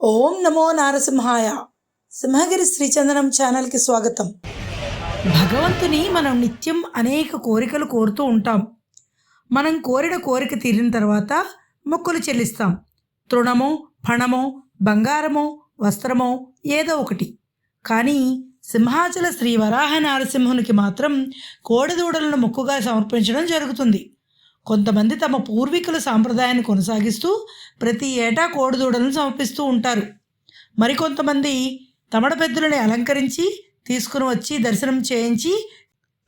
ఓం నమో నారసింహాయ. సింహగిరి శ్రీచందనం ఛానల్కి స్వాగతం. భగవంతుని మనం నిత్యం అనేక కోరికలు కోరుతూ ఉంటాం. మనం కోరిన కోరిక తీరిన తర్వాత మొక్కులు చెల్లిస్తాం. తృణమో, ఫణమో, బంగారమో, వస్త్రమో ఏదో ఒకటి. కానీ సింహాచల శ్రీ వరాహ నారసింహునికి మాత్రం కోడిదూడలను మొక్కుగా సమర్పించడం జరుగుతుంది. కొంతమంది తమ పూర్వీకుల సాంప్రదాయాన్ని కొనసాగిస్తూ ప్రతి ఏటా కోడిదూడలను సమర్పిస్తూ ఉంటారు. మరికొంతమంది తమడ పెద్దలని అలంకరించి తీసుకుని వచ్చి దర్శనం చేయించి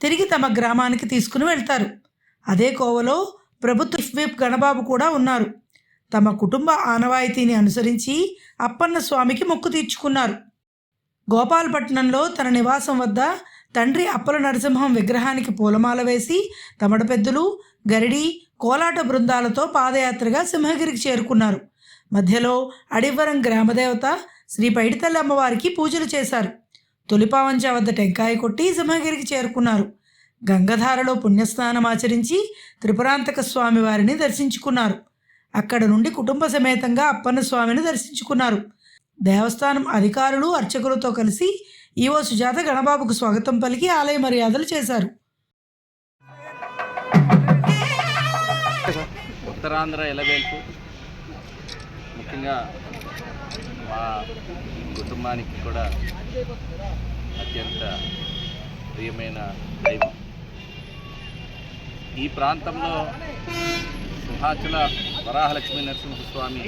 తిరిగి తమ గ్రామానికి తీసుకుని వెళ్తారు. అదే కోవలో ప్రభుత్వ విప్ గణబాబు కూడా ఉన్నారు. తమ కుటుంబ ఆనవాయితీని అనుసరించి అప్పన్న స్వామికి మొక్కు తీర్చుకున్నారు. గోపాలపట్నంలో తన నివాసం వద్ద తండ్రి అప్పల నరసింహం విగ్రహానికి పూలమాల వేసి తమడ పెద్దలు, గరిడి, కోలాట బృందాలతో పాదయాత్రగా సింహగిరికి చేరుకున్నారు. మధ్యలో అడివ్వరం గ్రామదేవత శ్రీ పైడితల్లి అమ్మవారికి పూజలు చేశారు. తొలిపావంచ వద్ద టెంకాయ కొట్టి సింహగిరికి చేరుకున్నారు. గంగధారలో పుణ్యస్నానం ఆచరించి త్రిపురాంతక స్వామి వారిని దర్శించుకున్నారు. అక్కడ నుండి కుటుంబ సమేతంగా అప్పన్న స్వామిని దర్శించుకున్నారు. దేవస్థానం అధికారులు, అర్చకులతో కలిసి ఈవో సుజాత గణబాబుకు స్వాగతం పలికి ఆలయ మర్యాదలు చేశారు. ఉత్తరాంధ్ర ఎలవేల్పు ముఖ్యంగా మా కుటుంబానికి కూడా అత్యంత ప్రియమైన దైవం. ఈ ప్రాంతంలో సింహాచల వరాహలక్ష్మీ నరసింహస్వామి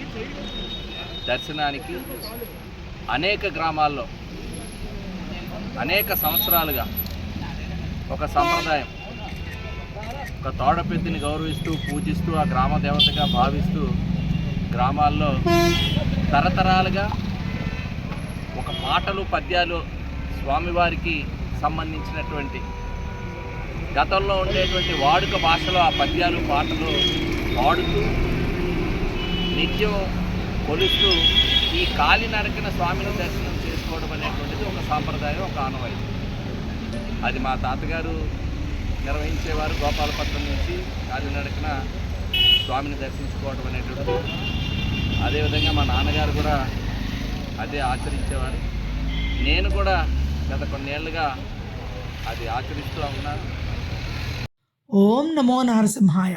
దర్శనానికి అనేక గ్రామాల్లో అనేక సంవత్సరాలుగా ఒక సంప్రదాయం, ఒక తోడపెద్దిని గౌరవిస్తూ పూజిస్తూ ఆ గ్రామ దేవతగా భావిస్తూ గ్రామాల్లో తరతరాలుగా ఒక పాటలు పద్యాలు స్వామివారికి సంబంధించినటువంటి గతంలో ఉండేటువంటి వాడుక భాషలో ఆ పద్యాలు పాటలు పాడుతూ నిత్యం కొలుస్తూ ఈ కాలినడకన స్వామిని దర్శనం చేసుకోవడం అనేటువంటిది ఒక సాంప్రదాయం, ఒక ఆనవాయితీ. అది మా తాతగారు నిర్వహించేవారు. గోపాలపట్నం నుంచి కాలినడకన స్వామిని దర్శించుకోవడం అనేటువంటిది. అదేవిధంగా మా నాన్నగారు కూడా అదే ఆచరించేవారు. నేను కూడా గత కొన్నేళ్లుగా అది ఆచరిస్తూ ఉన్నాను. ఓం నమో నారసింహాయ.